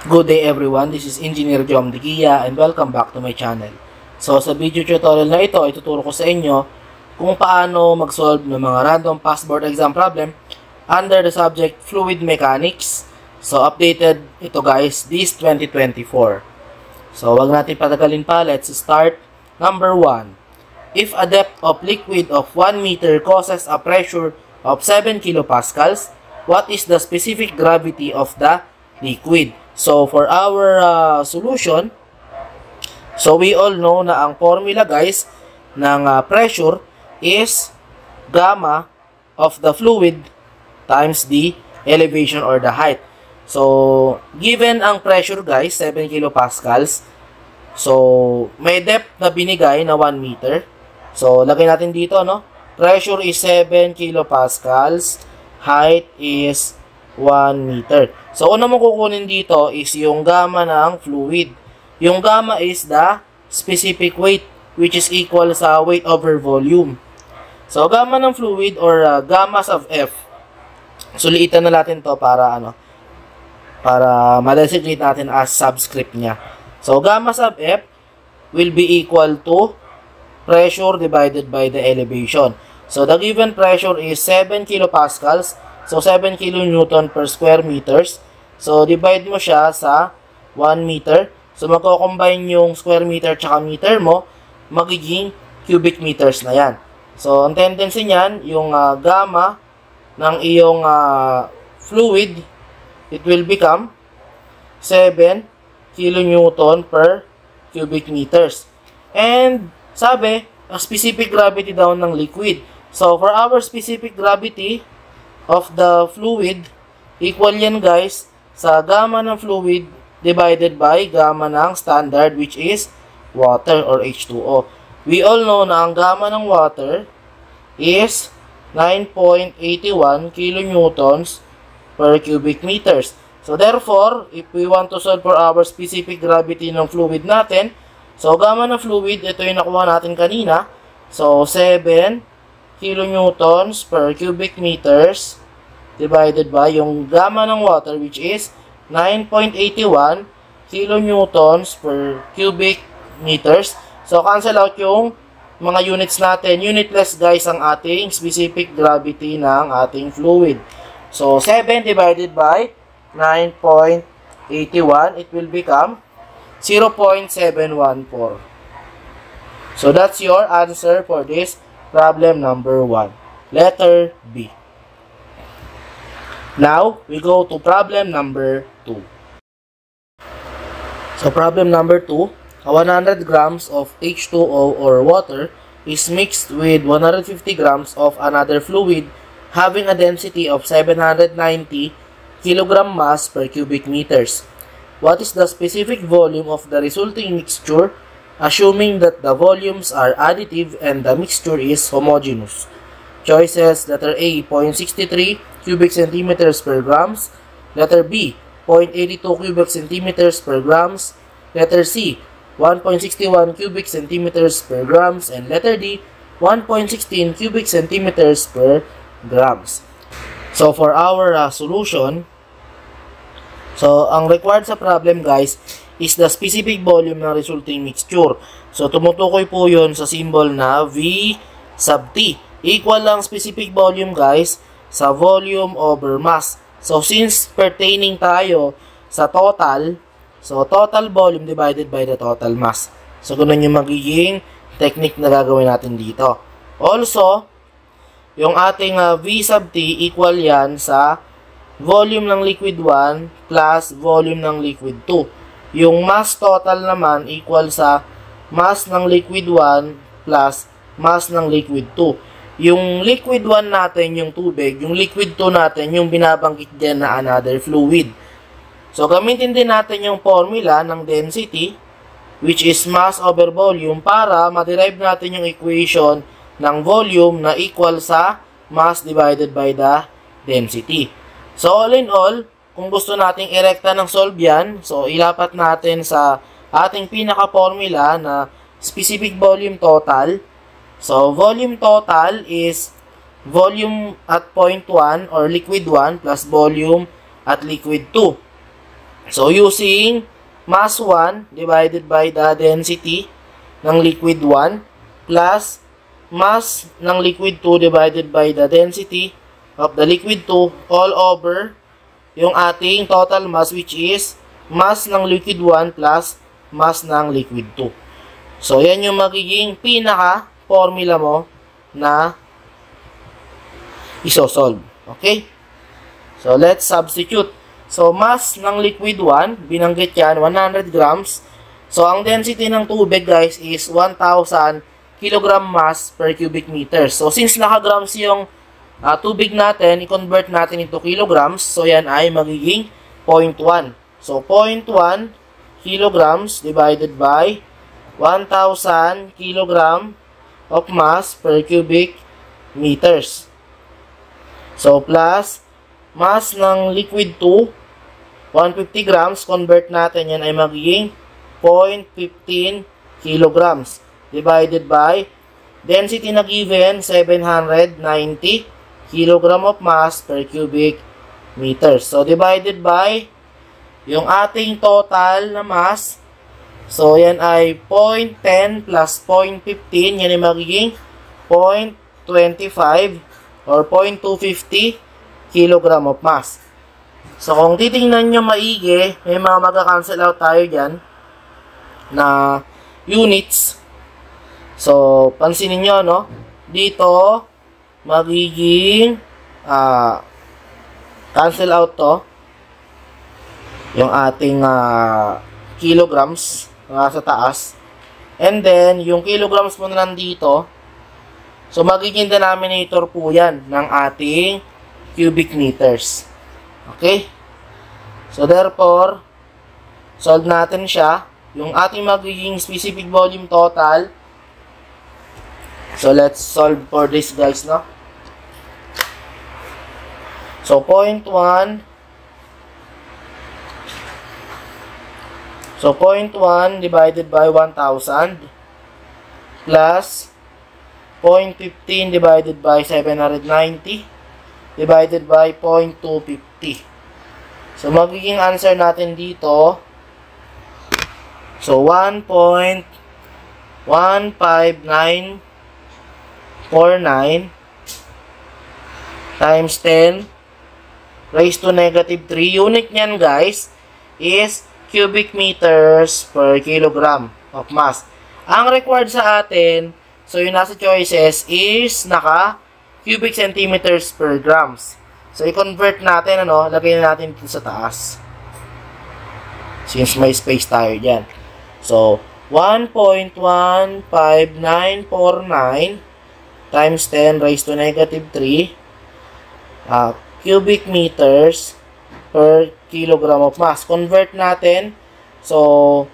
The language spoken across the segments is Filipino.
Good day everyone, this is Engineer Jom Digia and welcome back to my channel. So sa video tutorial na ito, ituturo ko sa inyo kung paano mag-solve ng mga random past board exam problem under the subject Fluid Mechanics. So updated ito guys, this 2024. So wag natin patagalin pa, let's start. Number 1. If a depth of liquid of 1 meter causes a pressure of 7 kilopascals, what is the specific gravity of the liquid? So, for our solution, so we all know na ang formula guys ng pressure is gamma of the fluid times the elevation or the height. So, given ang pressure guys, 7 kilopascals, so may depth na binigay na 1 meter. So, lagay natin dito, no? Pressure is 7 kilopascals, height is 1 meter. So, una mong kukunin dito is yung gamma ng fluid. Yung gamma is the specific weight, which is equal sa weight over volume. So, gamma ng fluid or gammas of F. Suliitan na natin to para ma-designate natin as subscript niya. So, gammas of F will be equal to pressure divided by the elevation. So, the given pressure is 7 kilopascals. So, 7 kilonewton per square meters. So, divide mo siya sa 1 meter. So, magko-combine yung square meter tsaka meter mo, magiging cubic meters na yan. So, ang tendency niyan, yung gamma ng iyong fluid, it will become 7 kilonewton per cubic meters. And, sabi, ang specific gravity daw ng liquid. So, for our specific gravity of the fluid, equal yan guys sa gamma ng fluid divided by gamma ng standard, which is water or H2O. We all know na ang gamma ng water is 9.81 kilonewtons per cubic meters. So therefore, if we want to solve for our specific gravity ng fluid natin, so gamma ng fluid, ito yung nakuha natin kanina. So 7 kilonewtons per cubic meters divided by yung gamma ng water, which is 9.81 kilonewtons per cubic meters. So, cancel out yung mga units natin. Unitless guys ang ating specific gravity ng ating fluid. So, 7 divided by 9.81, it will become 0.714. So, that's your answer for this problem number 1. Letter B. Now, we go to problem number 2. So, problem number 2, 100 grams of H2O or water is mixed with 150 grams of another fluid having a density of 790 kilogram mass per cubic meters. What is the specific volume of the resulting mixture, assuming that the volumes are additive and the mixture is homogeneous? Choices: letter A, 0.63 cubic centimeters per grams. Letter B, 0.82 cubic centimeters per grams. Letter C, 1.61 cubic centimeters per grams. And letter D, 1.16 cubic centimeters per grams. So, for our solution, so, ang required sa problem guys is the specific volume ng resulting mixture. So, tumutukoy po yun sa symbol na V sub T. Equal lang specific volume guys sa volume over mass. So, since pertaining tayo sa total, so total volume divided by the total mass. So, ganun yung magiging technique na gagawin natin dito. Also, yung ating V sub T equal yan sa volume ng liquid 1 plus volume ng liquid 2. Yung mass total naman equal sa mass ng liquid 1 plus mass ng liquid 2. Yung liquid 1 natin, yung tubig, yung liquid 2 natin, yung binabanggit din na another fluid. So, gamitin din natin yung formula ng density, which is mass over volume, para ma-derive natin yung equation ng volume na equal sa mass divided by the density. So, all in all, kung gusto nating irekta ng solve yan, so, ilapat natin sa ating pinaka-formula na specific volume total. So, volume total is volume at point 1 or liquid 1 plus volume at liquid 2. So, using mass 1 divided by the density ng liquid 1 plus mass ng liquid 2 divided by the density of the liquid 2 all over yung ating total mass, which is mass ng liquid 1 plus mass ng liquid 2. So, yan yung magiging pinaka-formula mo na isosolve. Okay? So, let's substitute. So, mass ng liquid 1, binanggit yan, 100 grams. So, ang density ng tubig, guys, is 1,000 kilogram mass per cubic meter. So, since naka-grams yung tubig natin, i-convert natin into kilograms. So, yan ay magiging 0.1. So, 0.1 kilograms divided by 1,000 kilogram of mass per cubic meters. So, plus mass ng liquid 2, 150 grams, convert natin yan ay magiging 0.15 kilograms divided by density na given, 790 kilogram of mass per cubic meter. So, divided by yung ating total na mass. So, yan ay 0.10 plus 0.15. Yan ay magiging 0.25 or 0.250 kilogram of mass. So, kung titingnan nyo maigi, may mga magka-cancel out tayo dyan na units. So, pansinin nyo, no? Dito, magiging cancel out to. Yung ating kilograms sa taas. And then, yung kilograms mo na nandito, so, magiging denominator po yan ng ating cubic meters. Okay? So, therefore, solve natin siya. Yung ating magiging specific volume total. So, let's solve for this, guys, no? So, 0.1. So, 0.1 divided by 1,000 plus 0.15 divided by 790 divided by 0.250. So, magiging answer natin dito, so, 1.15949 times 10 raised to negative 3. Unit niyan, guys, is cubic meters per kilogram of mass. Ang required sa atin, so, yung nasa choices is cubic centimeters per grams. So, i-convert natin, lagay natin dito sa taas. Since may space tayo dyan. So, 1.15949 times 10 raised to negative 3 cubic meters per kilogram of mass. Convert natin. So,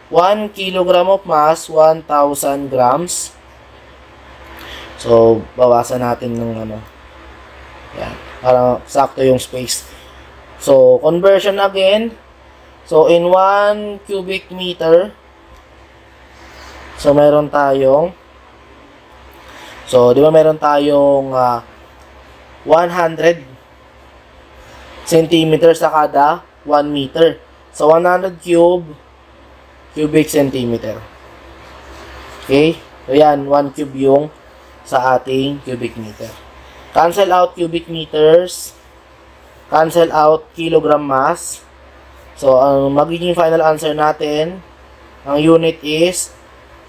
1 kilogram of mass, 1,000 grams. So, bawasan natin ng yan, para sakto yung space. So, conversion again. So, in 1 cubic meter, so, meron tayong, di ba meron tayong 100 centimeters sa kada 1 meter. So, 100 cubic centimeter. Okay? So, yan, 1 cube yung sa ating cubic meter. Cancel out cubic meters. Cancel out kilogram mass. So, ang magiging final answer natin, ang unit is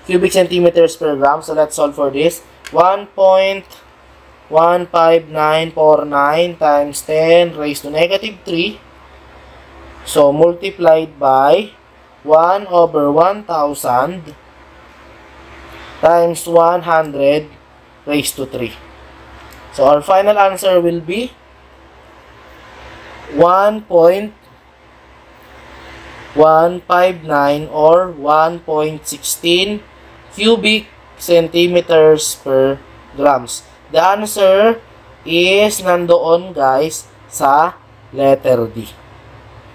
cubic centimeters per gram. So, let's solve for this. 1.15949 times 10 raised to negative 3. So, multiplied by 1 over 1,000 times 100 raised to 3. So, our final answer will be 1.159 or 1.16 cubic centimeters per grams. The answer is nandoon, guys, sa letter D.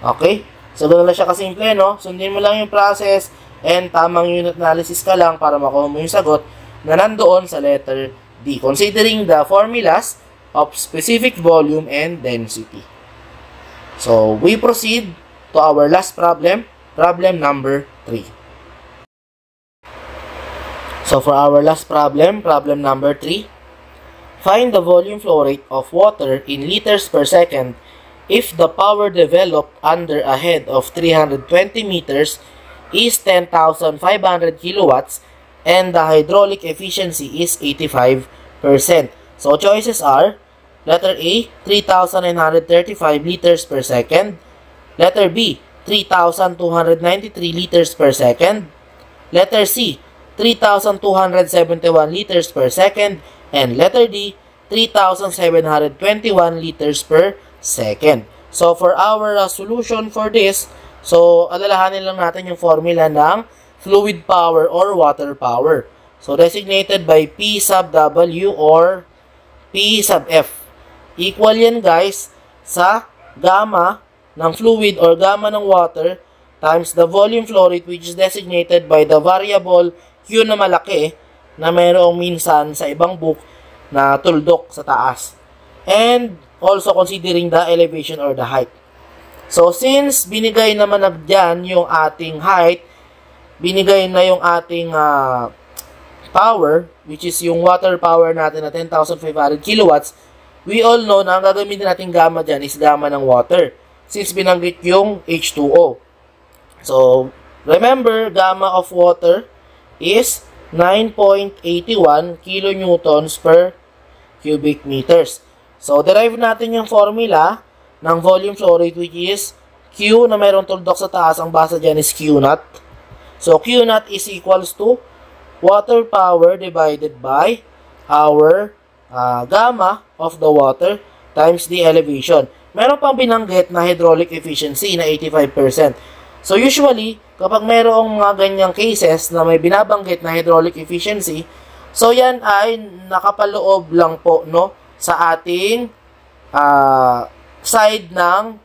Okay? So, ganoon lang siya kasimple, no? Sundin mo lang yung process and tamang unit analysis ka lang para makuha mo yung sagot na nandoon sa letter D, considering the formulas of specific volume and density. So, we proceed to our last problem, problem number 3. So for our last problem, problem number 3, find the volume flow rate of water in liters per second if the power developed under a head of 320 meters is 10,500 kilowatts and the hydraulic efficiency is 85%. So choices are letter A, 3,935 liters per second, letter B, 3,293 liters per second, letter C, 3,271 liters per second, and letter D, 3,721 liters per second. So, for our solution for this, so, alalahanin lang natin yung formula ng fluid power or water power. So, designated by P sub W or P sub F. Equal yan, guys, sa gamma ng fluid or gamma ng water times the volume flow rate which is designated by the variable Q na malaki na mayroong minsan sa ibang book na tuldok sa taas. And also considering the elevation or the height. So since binigay naman dyan yung ating height, binigay na yung ating power, which is yung water power natin na 10,500 kilowatts, we all know na ang gagamitin natin gamma dyan is gamma ng water. Since binanggit yung H2O. So, remember, gamma of water is 9.81 kilonewtons per cubic meters. So, derive natin yung formula ng volume flow rate which is Q na mayroong tuldok sa taas. Ang basa dyan is Q naught. So, Q naught is equals to water power divided by our gamma of the water times the elevation. Meron pang binanggit na hydraulic efficiency na 85%. So, usually, kapag mayroong mga ganyang cases na may binabanggit na hydraulic efficiency, so yan ay nakapaloob lang po no, sa ating side ng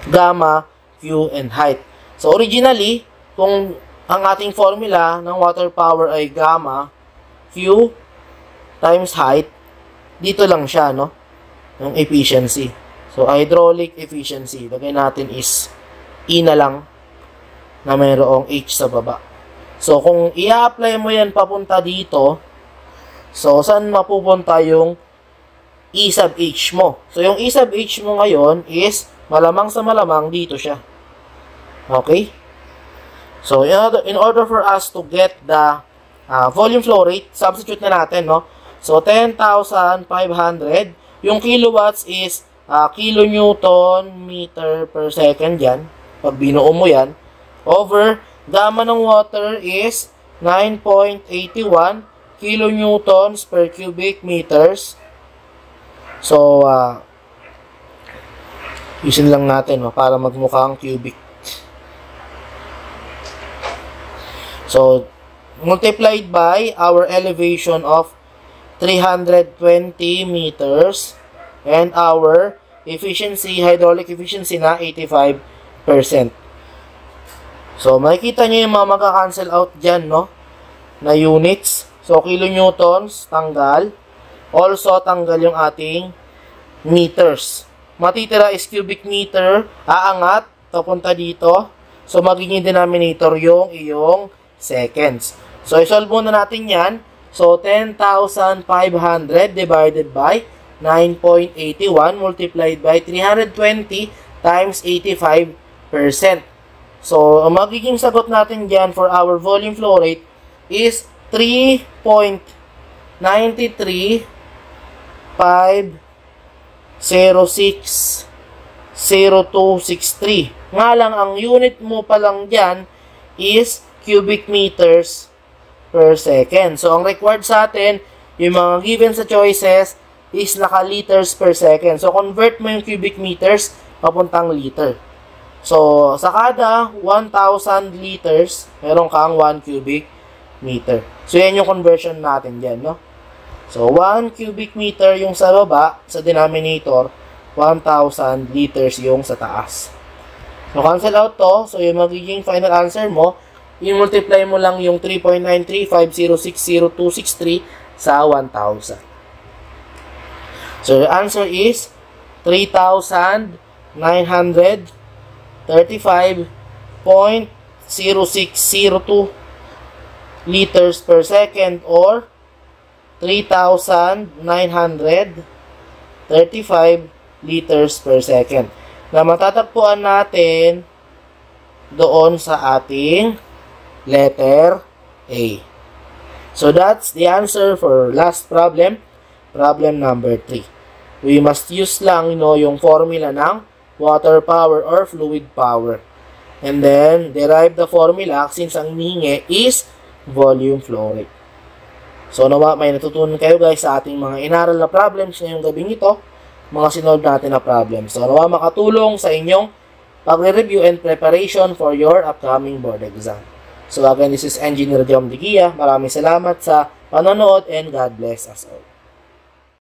gamma, Q, and height. So, originally, kung ang ating formula ng water power ay gamma, Q, times height, dito lang siya, no? Yung efficiency. So, hydraulic efficiency, lagay natin is E na lang na mayroong H sa baba. So, kung i-apply mo yan papunta dito, so, saan mapupunta yung E sub H mo? So, yung E sub H mo ngayon is malamang sa malamang dito siya. Okay? So, in order for us to get the volume flow rate, substitute na natin, no? So, 10,500. Yung kilowatts is kilonewton meter per second yan. Pag binuo mo yan. Over, gamma ng water is 9.81 kilonewtons per cubic meters. So, usin lang natin para magmukhang cubic. So, multiplied by our elevation of 320 meters and our efficiency, hydraulic efficiency na 85%. So, makikita nyo yung mga magka-cancel out dyan, no? Na units. So, kilonewtons, tanggal. Also, tanggal yung ating meters. Matitira is cubic meter, aangat, papunta dito. So, magiging denominator yung iyong seconds. So, isolve muna natin yan. So, 10,500 divided by 9.81 multiplied by 320 times 85%. So, ang magiging sagot natin dyan for our volume flow rate is 3.935060263. Nga lang, ang unit mo pa lang dyan is cubic meters per second. So, ang required sa atin, yung mga given sa choices, is naka-liters per second. So, convert mo yung cubic meters papuntang liter. So, sa kada 1,000 liters, meron kang 1 cubic meter. So, yan yung conversion natin dyan, no? So, 1 cubic meter yung sa baba, sa denominator, 1,000 liters yung sa taas. So, cancel out to. So, yung magiging final answer mo, i-multiply mo lang yung 3.935060263 sa 1,000. So, the answer is 3,935 35.0602 liters per second or 3,935 liters per second na matatagpuan natin doon sa ating letter A. So that's the answer for last problem, problem number 3. We must use lang yung formula ng water power or fluid power. And then derive the formula since ang hinihingi is volume flow rate. So nawa may natutunan kayo guys sa ating mga inaral na problems ngayong gabing ito, mga sinolve natin na problems. So nawa makatulong sa inyong pagre-review and preparation for your upcoming board exam. So again, this is Engineer Jom Digia. Maraming salamat sa panonood and God bless us all.